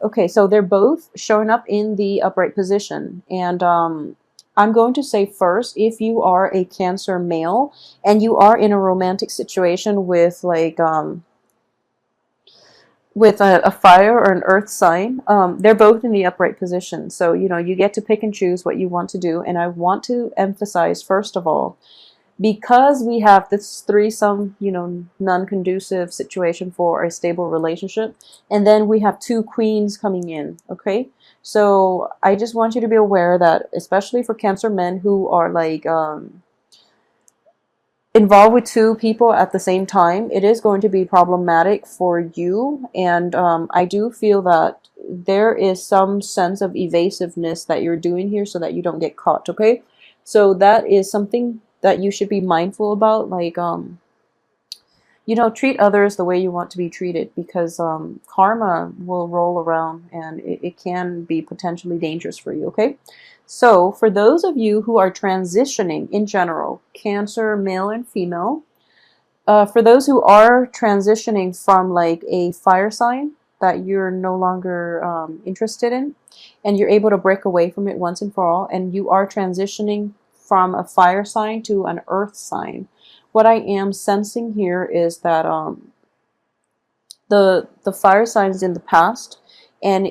Okay, so they're both showing up in the upright position. And I'm going to say first, if you are a Cancer male and you are in a romantic situation with like with a fire or an earth sign, they're both in the upright position. So, you know, you get to pick and choose what you want to do. And I want to emphasize, first of all, because we have this threesome, you know, non-conducive situation for a stable relationship, and then we have two queens coming in, okay? So I just want you to be aware that, especially for Cancer men who are like involved with two people at the same time, it is going to be problematic for you. And I do feel that there is some sense of evasiveness that you're doing here so that you don't get caught, okay? So that is something that you should be mindful about. Like, you know, treat others the way you want to be treated, because karma will roll around and it can be potentially dangerous for you, okay? So for those of you who are transitioning in general, Cancer, male and female, for those who are transitioning from like a fire sign that you're no longer interested in, and you're able to break away from it once and for all, and you are transitioning from a fire sign to an earth sign, what I am sensing here is that the fire signs in the past, and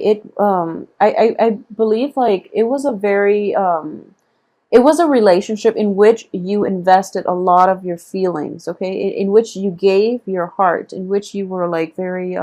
I believe like it was a very it was a relationship in which you invested a lot of your feelings, okay, in which you gave your heart, in which you were like very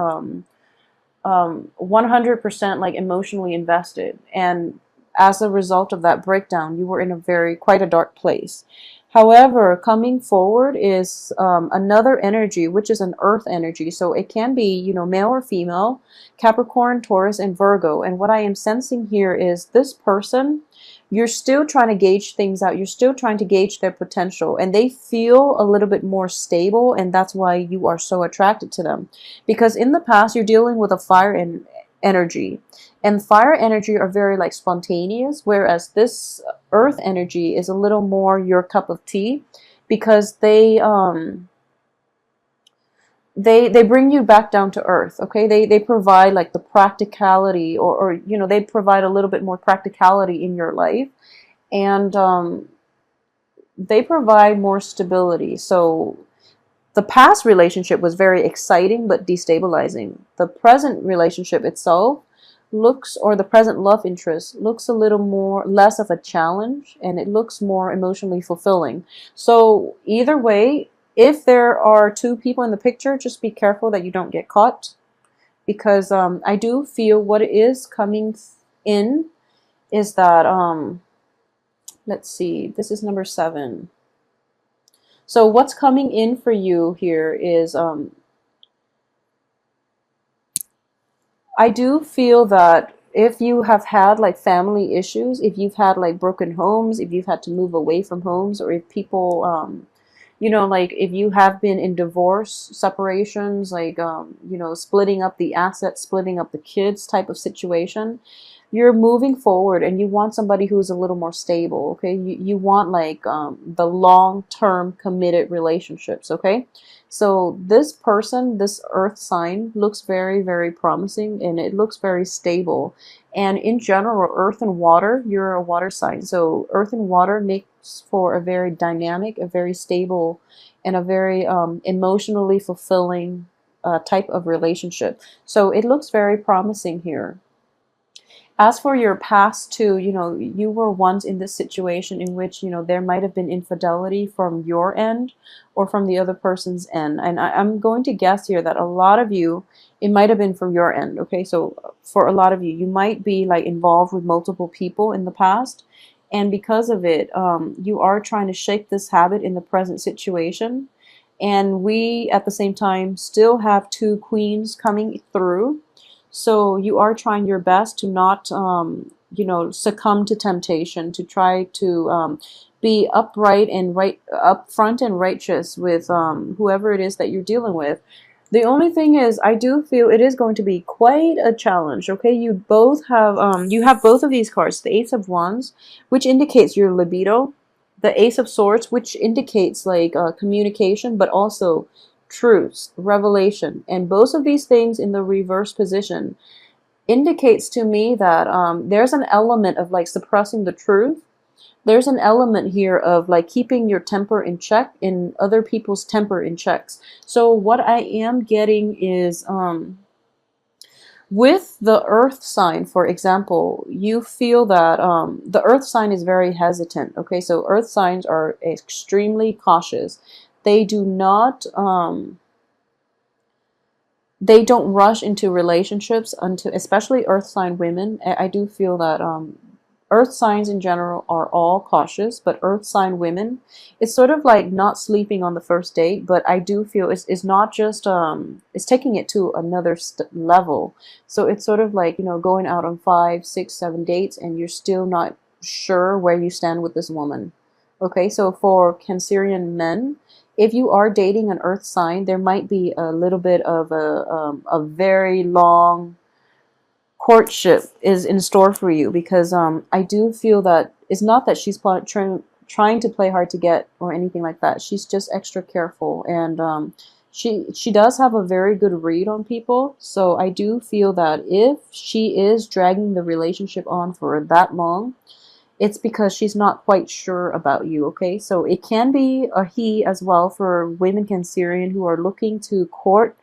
100% like emotionally invested, and as a result of that breakdown, you were in a quite a dark place. However, coming forward is another energy, which is an earth energy. So it can be, you know, male or female, Capricorn, Taurus, and Virgo. And what I am sensing here is this person, you're still trying to gauge things out. You're still trying to gauge their potential, and they feel a little bit more stable. And that's why you are so attracted to them, because in the past, you're dealing with a fire energy, and fire energy are very like spontaneous, whereas this earth energy is a little more your cup of tea, because they bring you back down to earth, okay? They provide like the practicality, or you know, they provide a little bit more practicality in your life, and they provide more stability. So the past relationship was very exciting but destabilizing. The present relationship itself looks, or the present love interest looks a little more less of a challenge, and it looks more emotionally fulfilling. So either way, if there are two people in the picture, just be careful that you don't get caught, because I do feel what is coming in is that let's see, this is number 7. So what's coming in for you here is I do feel that if you have had like family issues, if you've had like broken homes, if you've had to move away from homes, or if people, you know, like if you have been in divorce, separations, like, you know, splitting up the assets, splitting up the kids type of situation, you're moving forward and you want somebody who's a little more stable, okay? You want like the long-term committed relationships, okay? So this person, this earth sign, looks very, very promising, and it looks very stable. And in general, earth and water, you're a water sign. So earth and water makes for a very dynamic, a very stable, and a very emotionally fulfilling type of relationship. So it looks very promising here. As for your past too, you know, you were once in this situation in which, you know, there might have been infidelity from your end or from the other person's end. And I'm going to guess here that a lot of you, it might have been from your end. Okay, so for a lot of you, you might be like involved with multiple people in the past. And because of it, you are trying to shake this habit in the present situation. And we, at the same time, still have two queens coming through. So you are trying your best to not, you know, succumb to temptation, to try to be upright and upfront and righteous with whoever it is that you're dealing with. The only thing is, I do feel it is going to be quite a challenge. Okay, you both have both of these cards: the Ace of Wands, which indicates your libido, the Ace of Swords, which indicates like communication, but also truths, revelation, and both of these things in the reverse position indicates to me that there's an element of like suppressing the truth. There's an element here of like keeping your temper in check and other people's temper in checks. So what I am getting is with the earth sign, for example, you feel that the earth sign is very hesitant. Okay, so earth signs are extremely cautious. They do not they don't rush into relationships until, especially earth sign women. I do feel that earth signs in general are all cautious, but earth sign women, it's sort of like not sleeping on the first date, but I do feel it's not just it's taking it to another level. So it's sort of like, you know, going out on 5, 6, 7 dates and you're still not sure where you stand with this woman. Okay, so for Cancerian men, if you are dating an earth sign, there might be a little bit of a very long courtship is in store for you, because I do feel that it's not that she's trying to play hard to get or anything like that. She's just extra careful, and she does have a very good read on people. So I do feel that if she is dragging the relationship on for that long, it's because she's not quite sure about you. Okay, so it can be a he as well for women Cancerian who are looking to court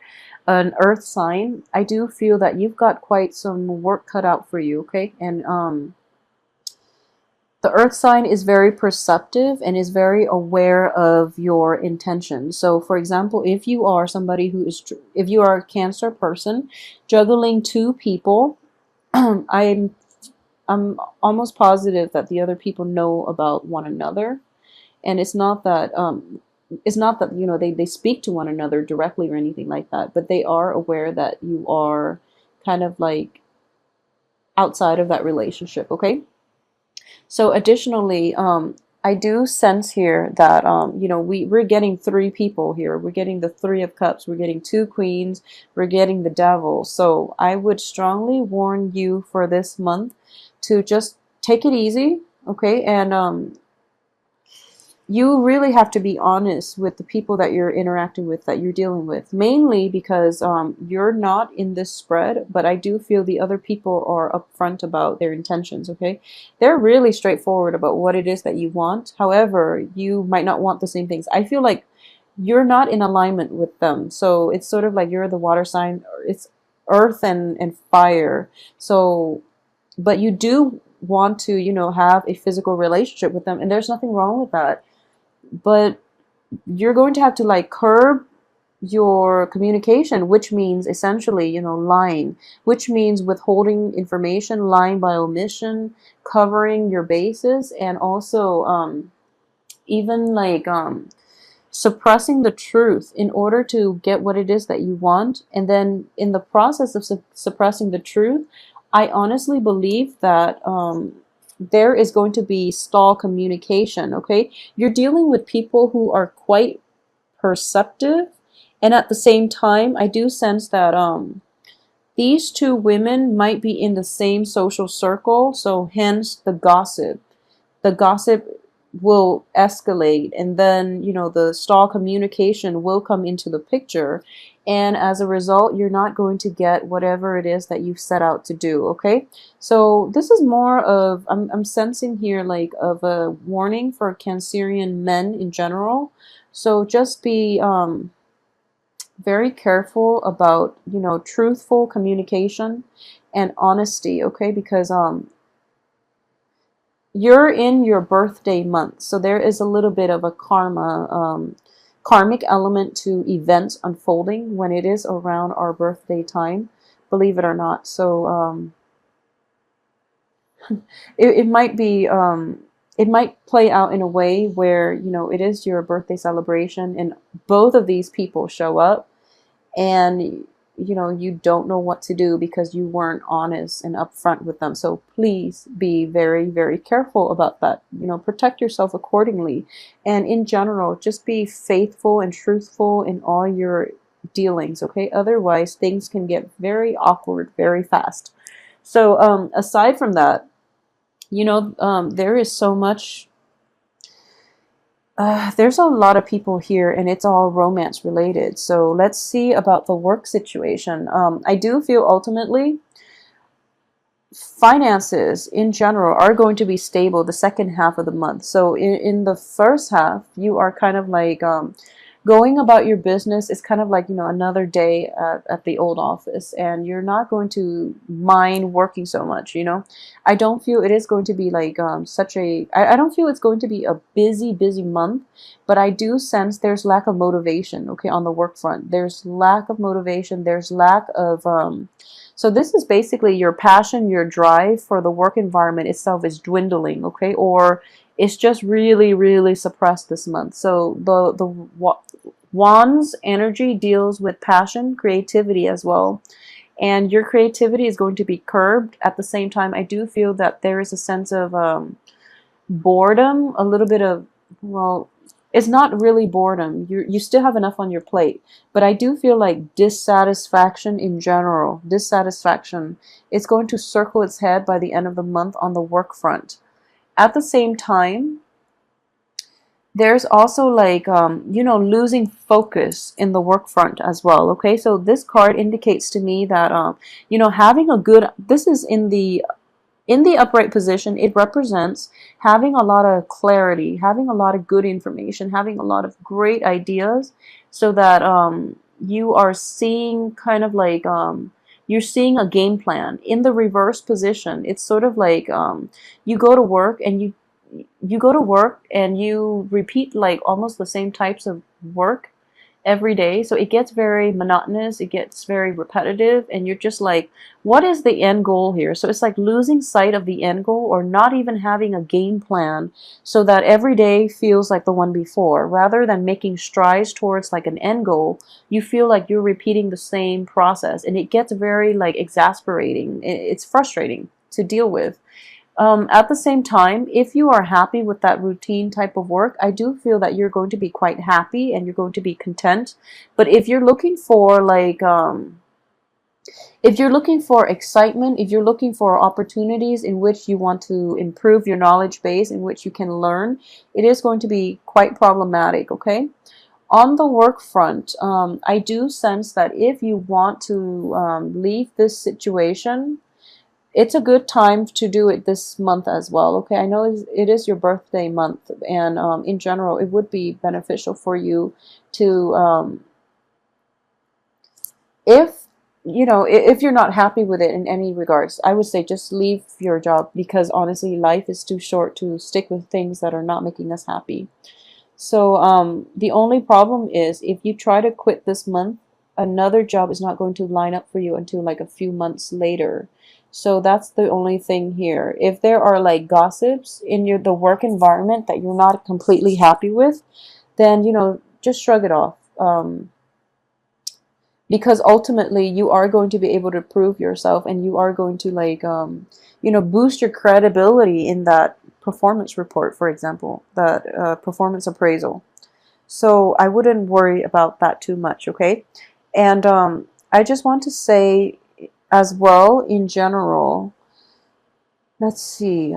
an earth sign. I do feel that you've got quite some work cut out for you. Okay, and the earth sign is very perceptive and is very aware of your intentions. So for example, if you are somebody who is, if you are a Cancer person juggling two people, I'm almost positive that the other people know about one another, and it's not that you know they speak to one another directly or anything like that, but they are aware that you are kind of like outside of that relationship. Okay, so additionally, I do sense here that you know, we're getting three people here. We're getting the Three of Cups, we're getting two Queens, we're getting the Devil. So I would strongly warn you for this month to just take it easy, okay? And you really have to be honest with the people that you're interacting with, that you're dealing with, mainly because you're not in this spread, but I do feel the other people are upfront about their intentions. Okay, they're really straightforward about what it is that you want. However, you might not want the same things. I feel like you're not in alignment with them, so it's sort of like you're the water sign, it's earth and fire. So but you do want to, you know, have a physical relationship with them, and there's nothing wrong with that, but you're going to have to like curb your communication, which means essentially, you know, lying, which means withholding information, lying by omission, covering your bases, and also even like suppressing the truth in order to get what it is that you want. And then in the process of suppressing the truth, I honestly believe that there is going to be stall communication. Okay, you're dealing with people who are quite perceptive, and at the same time, I do sense that these two women might be in the same social circle, so hence the gossip. The gossip will escalate, and then, you know, the stall communication will come into the picture, and as a result, you're not going to get whatever it is that you've set out to do. Okay, so this is more of, I'm sensing here like of a warning for Cancerian men in general. So just be very careful about, you know, truthful communication and honesty. Okay, because you're in your birthday month, so there is a little bit of a karmic element to events unfolding when it is around our birthday time, believe it or not. So it might be it might play out in a way where, you know, it is your birthday celebration and both of these people show up, and you know, you don't know what to do because you weren't honest and upfront with them. So please be very, very careful about that. You know, protect yourself accordingly. And in general, just be faithful and truthful in all your dealings. Okay, otherwise things can get very awkward very fast. So aside from that, you know, there is so much. There's a lot of people here, and it's all romance related. So let's see about the work situation. I do feel ultimately finances in general are going to be stable the second half of the month. So in the first half, you are kind of like going about your business. It's kind of like, you know, another day at the old office, and you're not going to mind working so much, you know. I don't feel it is going to be like I don't feel it's going to be a busy month, but I do sense there's lack of motivation, okay, on the work front. There's lack of motivation, there's lack of so this is basically your passion, your drive for the work environment itself is dwindling, okay? Or it's just really suppressed this month. So the Wands energy deals with passion, creativity as well. And your creativity is going to be curbed. At the same time, I do feel that there is a sense of boredom, a little bit of, well, it's not really boredom. You still have enough on your plate, but I do feel like dissatisfaction in general, dissatisfaction, it's going to circle its head by the end of the month on the work front. At the same time, there's also like you know, losing focus in the work front as well. Okay, so this card indicates to me that you know, having a good, this is in the upright position, it represents having a lot of clarity, having a lot of good information, having a lot of great ideas, so that you are seeing kind of like you're seeing a game plan. In the reverse position, it's sort of like you go to work and you go to work and you repeat like almost the same types of work every day. So it gets very monotonous, it gets very repetitive, and you're just like, what is the end goal here? So it's like losing sight of the end goal, or not even having a game plan, so that every day feels like the one before. Rather than making strides towards like an end goal, you feel like you're repeating the same process, and it gets very like exasperating. It's frustrating to deal with. At the same time, if you are happy with that routine type of work, I do feel that you're going to be quite happy and you're going to be content. But if you're looking for like, if you're looking for excitement, if you're looking for opportunities in which you want to improve your knowledge base, in which you can learn, it is going to be quite problematic, okay? On the work front, I do sense that if you want to leave this situation, it's a good time to do it this month as well. Okay, I know it is your birthday month, and in general, it would be beneficial for you to, if you know, if you're not happy with it in any regards, I would say just leave your job, because honestly, life is too short to stick with things that are not making us happy. So the only problem is if you try to quit this month, another job is not going to line up for you until like a few months later. So that's the only thing here. If there are like gossips in the work environment that you're not completely happy with, then, you know, just shrug it off. Because ultimately you are going to be able to prove yourself, and you are going to like, you know, boost your credibility in that performance report, for example, that performance appraisal. So I wouldn't worry about that too much, okay? And I just want to say as well, in general, let's see,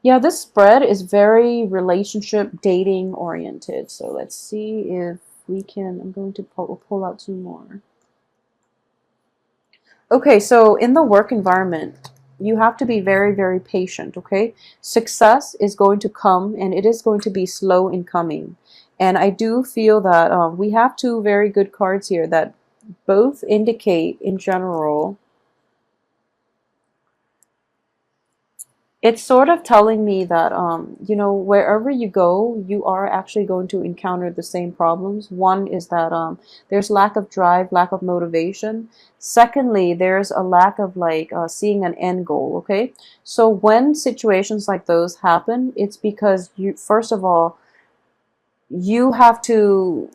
yeah, this spread is very relationship dating oriented. So let's see if we can, I'm going to pull out two more. Okay, so in the work environment, you have to be very patient, okay? Success is going to come, and it is going to be slow in coming. And I do feel that we have two very good cards here that both indicate, in general, it's sort of telling me that, you know, wherever you go, you are actually going to encounter the same problems. One is that there's lack of drive, lack of motivation. Secondly, there's a lack of like seeing an end goal, okay? So when situations like those happen, it's because you, first of all, you have to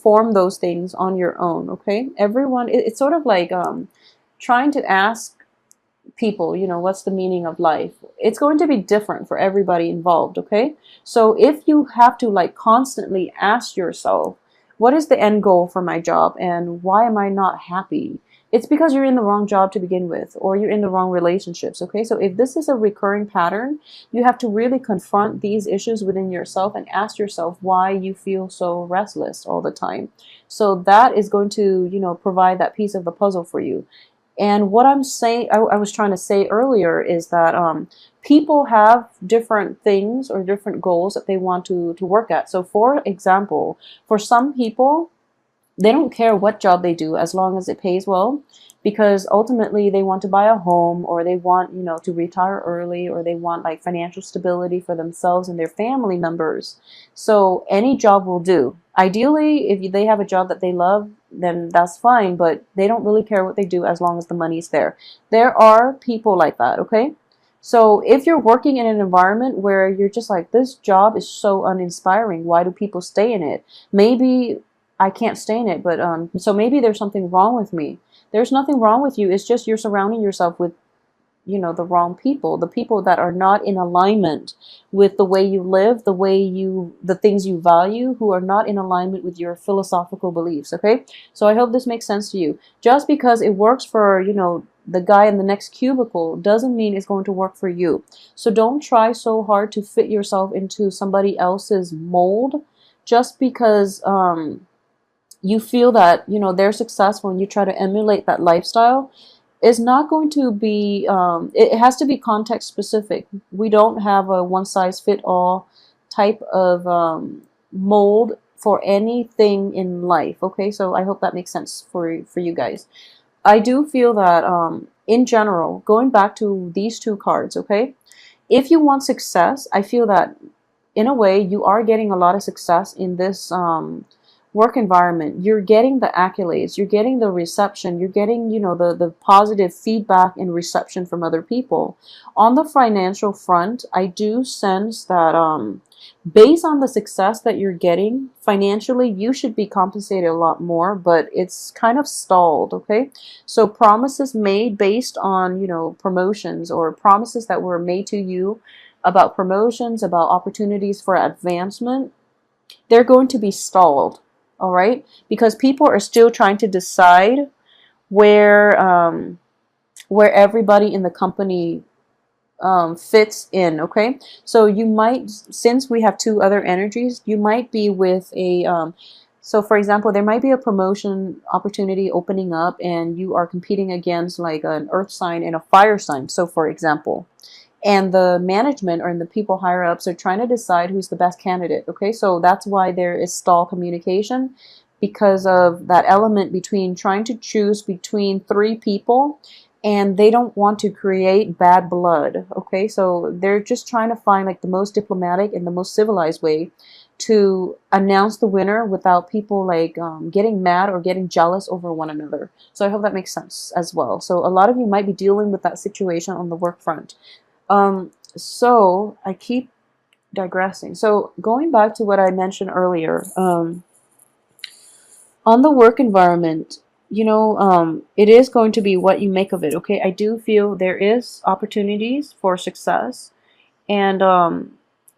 form those things on your own, okay? Everyone, it's sort of like trying to ask people, you know, what's the meaning of life? It's going to be different for everybody involved, okay? So if you have to like constantly ask yourself, what is the end goal for my job and why am I not happy? It's because you're in the wrong job to begin with, or you're in the wrong relationships, okay? So if this is a recurring pattern, you have to really confront these issues within yourself and ask yourself why you feel so restless all the time. So that is going to, you know, provide that piece of the puzzle for you. And what I'm saying, I was trying to say earlier is that people have different things or different goals that they want to work at. So for example, for some people, they don't care what job they do as long as it pays well, because ultimately they want to buy a home, or they want, you know, to retire early, or they want like financial stability for themselves and their family members. So any job will do. Ideally, if they have a job that they love, then that's fine, but they don't really care what they do as long as the money's there. There are people like that, okay? So if you're working in an environment where you're just like, this job is so uninspiring, why do people stay in it? Maybe I can't stay in it, but so maybe there's something wrong with me. There's nothing wrong with you. It's just you're surrounding yourself with, you know, the wrong people, the people that are not in alignment with the way you live, the things you value, who are not in alignment with your philosophical beliefs. Okay. So I hope this makes sense to you. Just because it works for, you know, the guy in the next cubicle doesn't mean it's going to work for you. So don't try so hard to fit yourself into somebody else's mold just because, you feel that, you know, they're successful and you try to emulate that lifestyle. Is not going to be, it has to be context specific. We don't have a one size fit all type of mold for anything in life. Okay, so I hope that makes sense for you guys. I do feel that in general, going back to these two cards, okay, if you want success, I feel that in a way you are getting a lot of success in this work environment. You're getting the accolades, you're getting the reception, you're getting, you know, the positive feedback and reception from other people. On the financial front, I do sense that based on the success that you're getting financially, you should be compensated a lot more, but it's kind of stalled. Okay, so promises made based on, you know, promotions, or promises that were made to you about promotions, about opportunities for advancement, they're going to be stalled. All right, because people are still trying to decide where everybody in the company fits in. Okay, so you might, since we have two other energies, you might be with a so for example, there might be a promotion opportunity opening up and you are competing against like an earth sign and a fire sign. So for example, and the management or the people higher ups are trying to decide who's the best candidate. Okay, so that's why there is stall communication, because of that element between trying to choose between three people, and they don't want to create bad blood. Okay, so they're just trying to find like the most diplomatic and the most civilized way to announce the winner without people like getting mad or getting jealous over one another. So I hope that makes sense as well. So a lot of you might be dealing with that situation on the work front. So I keep digressing. So going back to what I mentioned earlier, on the work environment, you know, it is going to be what you make of it. Okay, I do feel there is opportunities for success, and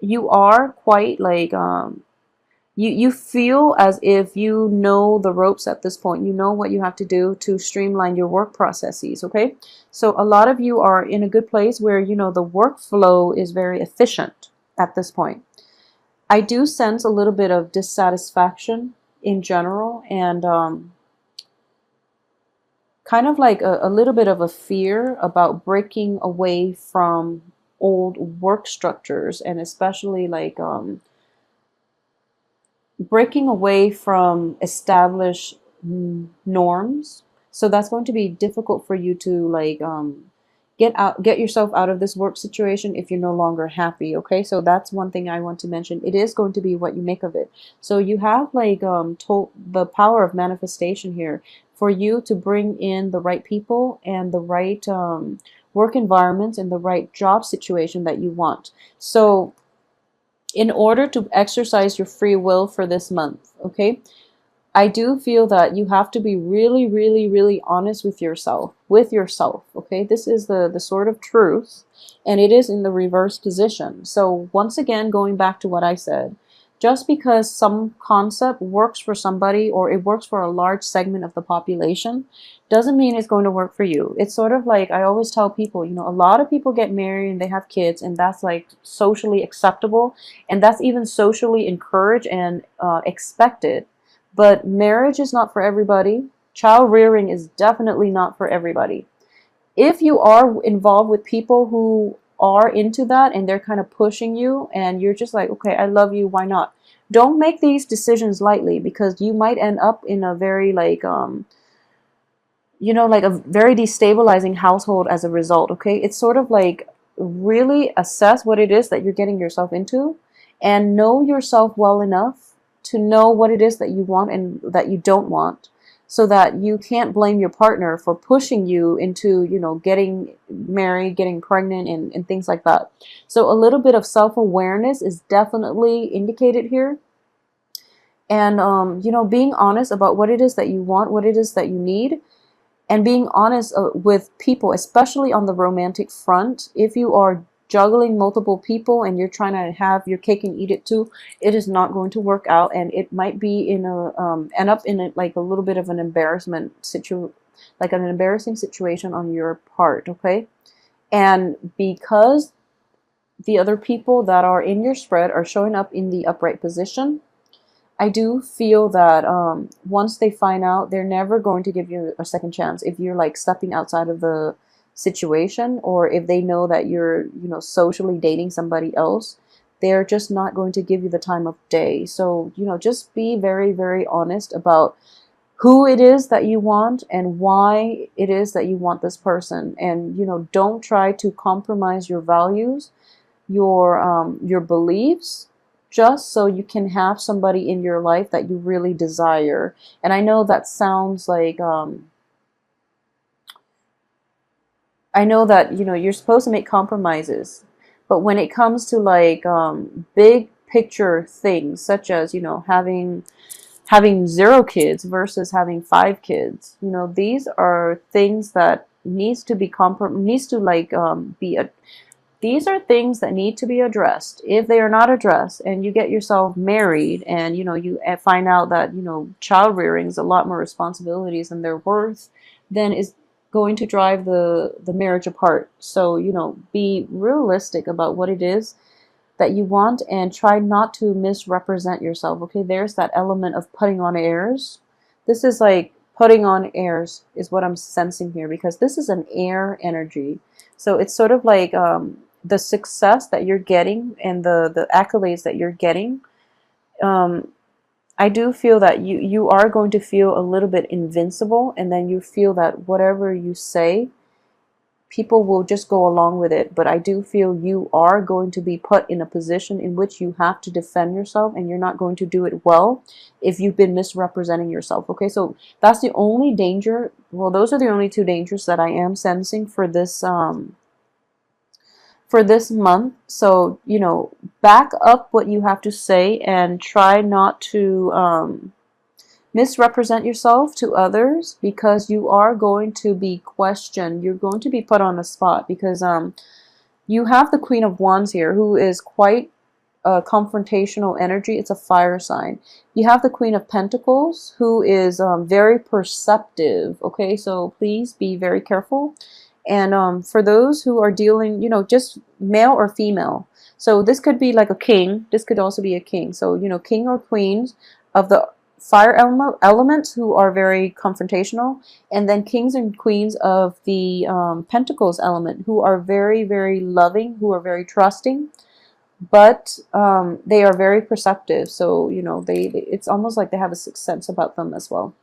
you are quite like you feel as if you know the ropes at this point. You know what you have to do to streamline your work processes. Okay, so a lot of you are in a good place where, you know, the workflow is very efficient at this point. I do sense a little bit of dissatisfaction in general, and kind of like a little bit of a fear about breaking away from old work structures, and especially like breaking away from established norms. So that's going to be difficult for you to like get yourself out of this work situation if you're no longer happy. Okay, so that's one thing I want to mention. It is going to be what you make of it. So you have like the power of manifestation here for you to bring in the right people and the right work environments and the right job situation that you want. So in order to exercise your free will for this month, okay, I do feel that you have to be really, really, really honest with yourself, okay? This is the sort of truth, and it is in the reverse position. So once again, going back to what I said, just because some concept works for somebody or it works for a large segment of the population doesn't mean it's going to work for you. It's sort of like I always tell people, you know, a lot of people get married and they have kids, and that's like socially acceptable, and that's even socially encouraged and expected. But marriage is not for everybody. Child rearing is definitely not for everybody. If you are involved with people who are into that and they're kind of pushing you and you're just like, okay, I love you, why not? Don't make these decisions lightly, because you might end up in a very like like a very destabilizing household as a result. Okay, it's sort of like really assess what it is that you're getting yourself into and know yourself well enough to know what it is that you want and that you don't want, so that you can't blame your partner for pushing you into getting married, getting pregnant, and things like that. So a little bit of self-awareness is definitely indicated here, and being honest about what it is that you want, what it is that you need, and being honest with people, especially on the romantic front. If you are juggling multiple people and you're trying to have your cake and eat it too, it is not going to work out, and it might be in a end up in like a little bit of an like an embarrassing situation on your part. Okay, and because the other people that are in your spread are showing up in the upright position, I do feel that once they find out, they're never going to give you a second chance if you're like stepping outside of the situation, or if they know that you're, socially dating somebody else, they're just not going to give you the time of day. So, just be very, very honest about who it is that you want and why it is that you want this person. And, don't try to compromise your values, your beliefs, just so you can have somebody in your life that you really desire. And I know that sounds like I know that you're supposed to make compromises, but when it comes to like big picture things, such as having 0 kids versus having 5 kids, these are things that needs to like be a these are things that need to be addressed. If they are not addressed and you get yourself married and you find out that child rearing is a lot more responsibilities than they're worth, then is going to drive the marriage apart. So be realistic about what it is that you want and try not to misrepresent yourself. Okay, there's that element of putting on airs. This is like putting on airs is what I'm sensing here, because this is an air energy. So it's sort of like the success that you're getting and the accolades that you're getting. I do feel that you are going to feel a little bit invincible, and then you feel that whatever you say, people will just go along with it. But I do feel you are going to be put in a position in which you have to defend yourself, and you're not going to do it well if you've been misrepresenting yourself. Okay, so that's the only danger. Well, those are the only 2 dangers that I am sensing for this month. So back up what you have to say and try not to misrepresent yourself to others, because you are going to be questioned. You're going to be put on the spot, because you have the Queen of Wands here, who is quite a confrontational energy. It's a fire sign. You have the Queen of Pentacles, who is very perceptive. Okay, so please be very careful. And for those who are dealing, just male or female. So this could be like a king. This could also be a king. So, king or queens of the fire elements who are very confrontational. And then kings and queens of the pentacles element who are very, very loving, who are very trusting. But they are very perceptive. So, it's almost like they have a sixth sense about them as well.